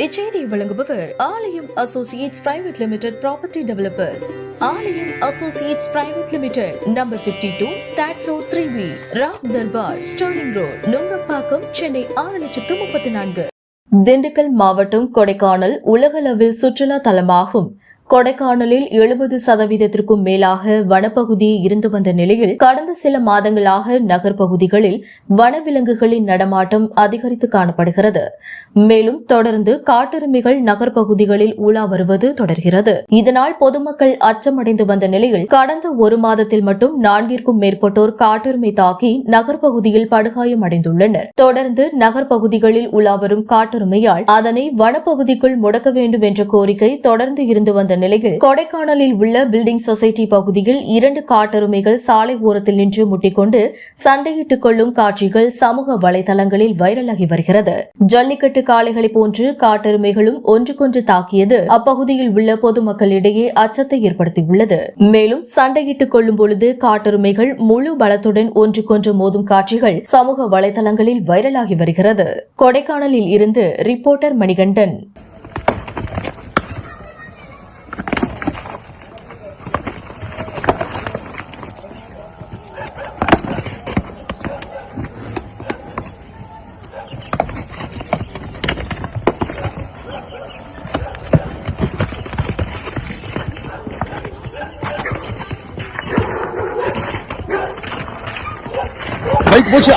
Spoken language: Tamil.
இச்செய்தியை வழங்குபவர் Aalayam associates private limited property developers. Aalayam associates private limited, number 52, third floor, 3B, Ram Darbar, Sterling road, Nungambakkam, Chennai 6,34,000. Dindigul மாவட்டம் கொடைக்கானல் உலகளவில் சுற்றுலா தலமாகும். கொடைக்கானலில் 70% மேலாக வனப்பகுதி இருந்து வந்த நிலையில் கடந்த சில மாதங்களாக நகர்ப்பகுதிகளில் வனவிலங்குகளின் நடமாட்டம் அதிகரித்து காணப்படுகிறது. மேலும் தொடர்ந்து காட்டெருமைகள் நகர்ப்பகுதிகளில் உலா வருவது தொடர்கிறது. இதனால் பொதுமக்கள் அச்சமடைந்து வந்த நிலையில் கடந்த ஒரு மாதத்தில் மட்டும் 4ற்கும் மேற்பட்டோர் காட்டெருமை தாக்கி நகர்ப்பகுதியில் படுகாயமடைந்துள்ளனர். தொடர்ந்து நகர்ப்பகுதிகளில் உலா வரும் காட்டெருமையால் அதனை வனப்பகுதிக்குள் முடக்க வேண்டும் என்ற கோரிக்கை தொடர்ந்து இருந்து வந்த நிலையில் கொடைக்கானலில் உள்ள பில்டிங் சொசைட்டி பகுதியில் 2 காட்டெருமைகள் சாலை ஓரத்தில் நின்று முட்டிக்கொண்டு சண்டையிட்டுக் கொள்ளும் காட்சிகள் சமூக வலைதளங்களில் வைரலாகி வருகிறது. ஜல்லிக்கட்டு காளைகளை போன்று காட்டெருமைகளும் ஒன்றுக்கொன்று தாக்கியது அப்பகுதியில் உள்ள பொதுமக்களிடையே அச்சத்தை ஏற்படுத்தியுள்ளது. மேலும் சண்டையிட்டுக் கொள்ளும் பொழுது காட்டெருமைகள் முழு பலத்துடன் ஒன்றுக்கொன்று மோதும் காட்சிகள் சமூக வலைதளங்களில் வைரலாகி வருகிறது. கொடைக்கானலில் இருந்து ரிப்போர்ட்டர் மணிகண்டன். பைக் போச்சா?